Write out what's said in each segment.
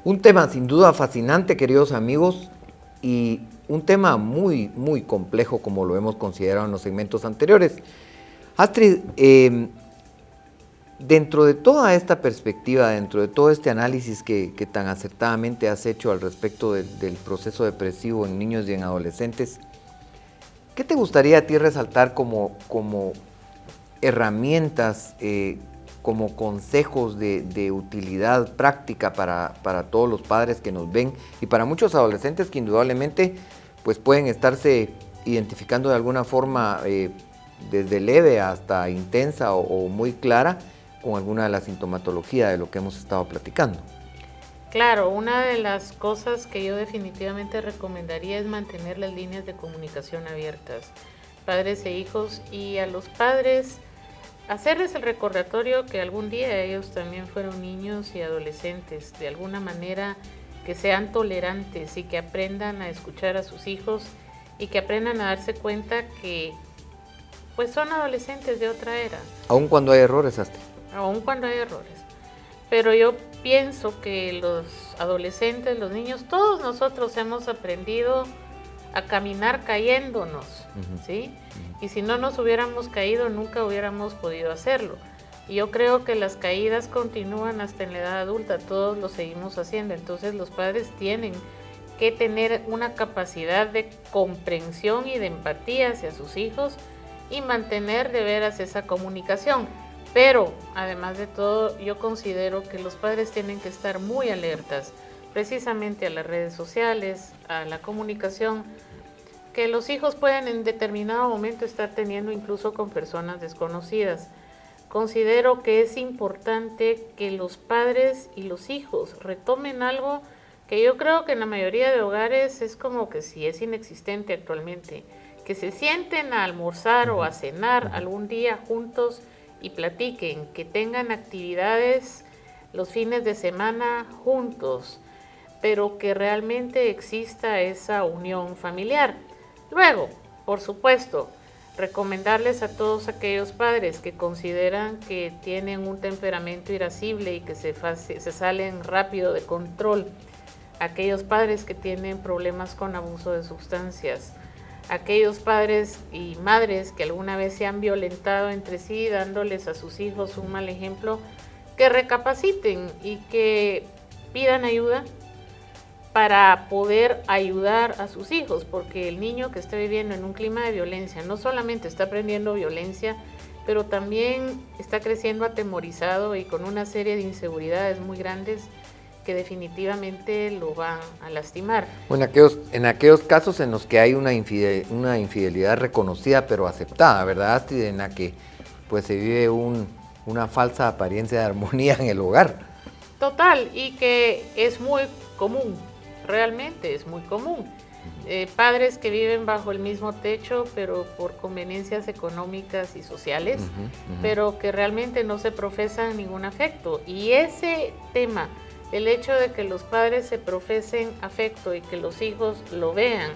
Un tema sin duda fascinante, queridos amigos, y un tema muy, muy complejo como lo hemos considerado en los segmentos anteriores. Astrid, dentro de toda esta perspectiva, dentro de todo este análisis que tan acertadamente has hecho al respecto del proceso depresivo en niños y en adolescentes, ¿qué te gustaría a ti resaltar como herramientas, como consejos de utilidad práctica para todos los padres que nos ven y para muchos adolescentes que indudablemente pues pueden estarse identificando de alguna forma desde leve hasta intensa o muy clara con alguna de la sintomatología de lo que hemos estado platicando? Claro, una de las cosas que yo definitivamente recomendaría es mantener las líneas de comunicación abiertas, padres e hijos, y a los padres hacerles el recordatorio que algún día ellos también fueron niños y adolescentes, de alguna manera que sean tolerantes y que aprendan a escuchar a sus hijos y que aprendan a darse cuenta que pues son adolescentes de otra era. Aun cuando hay errores, Astrid. Aun cuando hay errores. Pero yo pienso que los adolescentes, los niños, todos nosotros hemos aprendido a caminar cayéndonos, ¿sí? Y si no nos hubiéramos caído, nunca hubiéramos podido hacerlo. Y yo creo que las caídas continúan hasta en la edad adulta, todos lo seguimos haciendo. Entonces los padres tienen que tener una capacidad de comprensión y de empatía hacia sus hijos y mantener de veras esa comunicación. Pero, además de todo, yo considero que los padres tienen que estar muy alertas precisamente a las redes sociales, a la comunicación, que los hijos pueden en determinado momento estar teniendo incluso con personas desconocidas. Considero que es importante que los padres y los hijos retomen algo que yo creo que en la mayoría de hogares es como que si es inexistente actualmente, que se sienten a almorzar o a cenar algún día juntos y platiquen, que tengan actividades los fines de semana juntos, pero que realmente exista esa unión familiar. Luego, por supuesto, recomendarles a todos aquellos padres que consideran que tienen un temperamento irascible y que se salen rápido de control, aquellos padres que tienen problemas con abuso de sustancias, aquellos padres y madres que alguna vez se han violentado entre sí, dándoles a sus hijos un mal ejemplo, que recapaciten y que pidan ayuda para poder ayudar a sus hijos, porque el niño que está viviendo en un clima de violencia no solamente está aprendiendo violencia, pero también está creciendo atemorizado y con una serie de inseguridades muy grandes que definitivamente lo van a lastimar. Bueno, en aquellos casos en los que hay una infidelidad reconocida pero aceptada, ¿verdad, Astrid? En la que pues se vive una falsa apariencia de armonía en el hogar. Total, y que es muy común, realmente es muy común. Padres que viven bajo el mismo techo, pero por conveniencias económicas y sociales, pero que realmente no se profesan ningún afecto. Y ese tema, el hecho de que los padres se profesen afecto y que los hijos lo vean,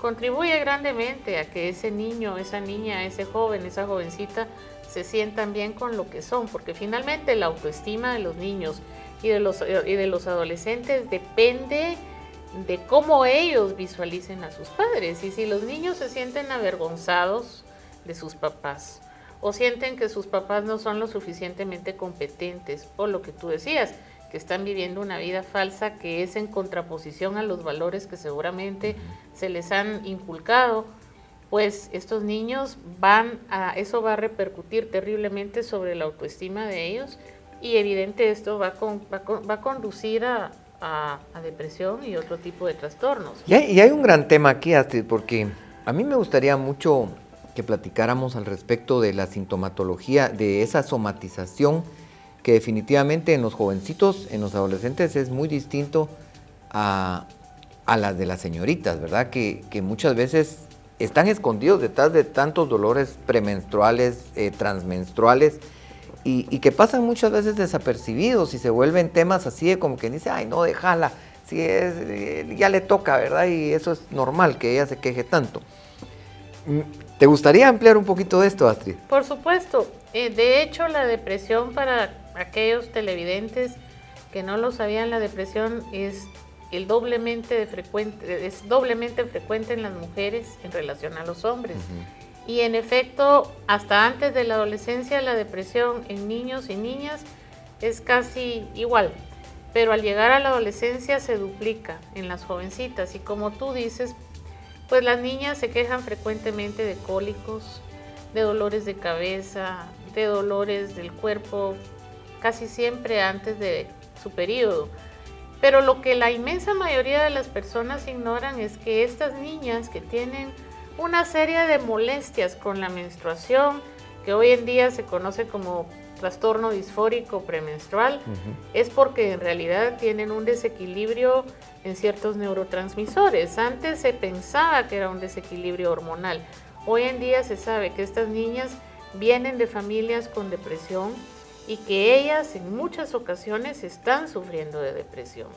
contribuye grandemente a que ese niño, esa niña, ese joven, esa jovencita se sientan bien con lo que son, porque finalmente la autoestima de los niños y de los adolescentes depende de cómo ellos visualicen a sus padres. Y si los niños se sienten avergonzados de sus papás o sienten que sus papás no son lo suficientemente competentes, o lo que tú decías, que están viviendo una vida falsa que es en contraposición a los valores que seguramente se les han inculcado, pues estos niños eso va a repercutir terriblemente sobre la autoestima de ellos, y evidente esto va a conducir a depresión y otro tipo de trastornos. Y hay un gran tema aquí, Astrid, porque a mí me gustaría mucho que platicáramos al respecto de la sintomatología, de esa somatización que definitivamente en los jovencitos, en los adolescentes es muy distinto a las de las señoritas, ¿verdad? Que muchas veces están escondidos detrás de tantos dolores premenstruales, transmenstruales, y que pasan muchas veces desapercibidos y se vuelven temas así de como que dice, ay, no, déjala, si ya le toca, ¿verdad? Y eso es normal que ella se queje tanto. ¿Te gustaría ampliar un poquito de esto, Astrid? Por supuesto. De hecho, la depresión para aquellos televidentes que no lo sabían, la depresión es doblemente frecuente en las mujeres en relación a los hombres. Y en efecto, hasta antes de la adolescencia, la depresión en niños y niñas es casi igual, pero al llegar a la adolescencia se duplica en las jovencitas. Y como tú dices, pues las niñas se quejan frecuentemente de cólicos, de dolores de cabeza, de dolores del cuerpo, casi siempre antes de su periodo. Pero lo que la inmensa mayoría de las personas ignoran es que estas niñas que tienen una serie de molestias con la menstruación, que hoy en día se conoce como trastorno disfórico premenstrual, es porque en realidad tienen un desequilibrio en ciertos neurotransmisores. Antes se pensaba que era un desequilibrio hormonal. Hoy en día se sabe que estas niñas vienen de familias con depresión y que ellas en muchas ocasiones están sufriendo de depresión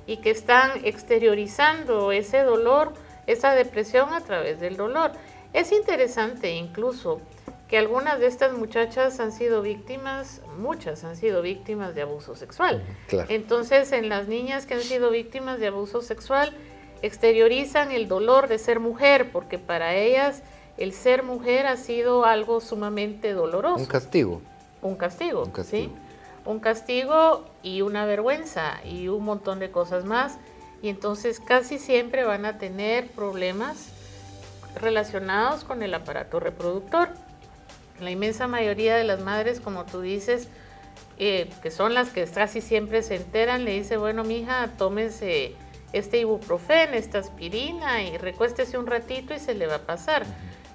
y que están exteriorizando ese dolor, esa depresión a través del dolor. Es interesante incluso que algunas de estas muchachas han sido víctimas, muchas han sido víctimas de abuso sexual. Claro. Entonces, en las niñas que han sido víctimas de abuso sexual, exteriorizan el dolor de ser mujer, porque para ellas el ser mujer ha sido algo sumamente doloroso. Un castigo. Un castigo, Un castigo. ¿sí? Un castigo y una vergüenza y un montón de cosas más. Y entonces casi siempre van a tener problemas relacionados con el aparato reproductor. La inmensa mayoría de las madres, como tú dices, que son las que casi siempre se enteran, le dice, bueno, mija, tómese este ibuprofeno, esta aspirina y recuéstese un ratito y se le va a pasar.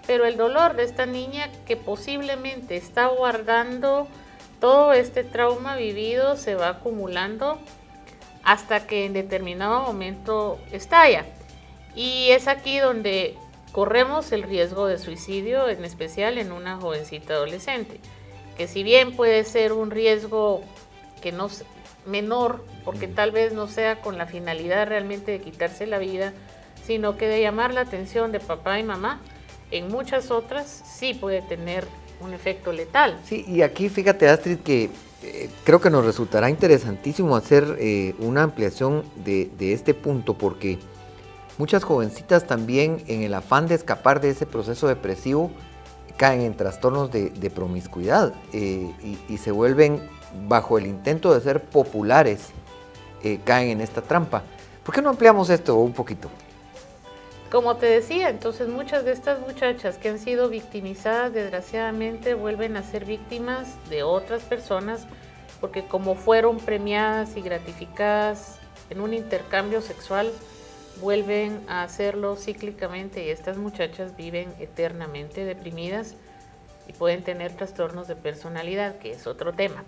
Pero el dolor de esta niña que posiblemente está guardando todo este trauma vivido se va acumulando hasta que en determinado momento estalla. Y es aquí donde corremos el riesgo de suicidio, en especial en una jovencita adolescente, que si bien puede ser un riesgo que no menor, porque tal vez no sea con la finalidad realmente de quitarse la vida, sino que de llamar la atención de papá y mamá, en muchas otras sí puede tener un efecto letal. Sí, y aquí fíjate, Astrid, que creo que nos resultará interesantísimo hacer una ampliación de este punto, porque muchas jovencitas también, en el afán de escapar de ese proceso depresivo, caen en trastornos de promiscuidad y se vuelven, bajo el intento de ser populares, caen en esta trampa. ¿Por qué no ampliamos esto un poquito? Como te decía, entonces muchas de estas muchachas que han sido victimizadas, desgraciadamente, vuelven a ser víctimas de otras personas, porque como fueron premiadas y gratificadas en un intercambio sexual, vuelven a hacerlo cíclicamente y estas muchachas viven eternamente deprimidas y pueden tener trastornos de personalidad, que es otro tema.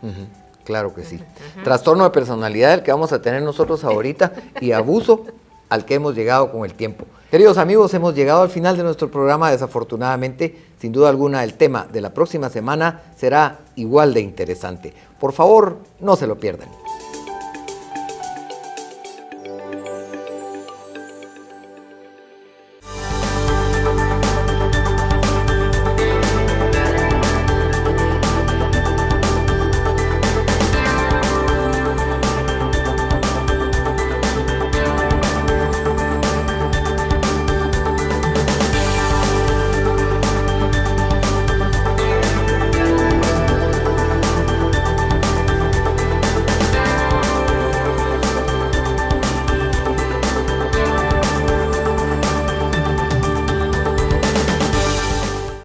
Claro que sí. Trastorno de personalidad, el que vamos a tener nosotros ahorita, y abuso al que hemos llegado con el tiempo. Queridos amigos, hemos llegado al final de nuestro programa, desafortunadamente. Sin duda alguna, el tema de la próxima semana será igual de interesante. Por favor, no se lo pierdan.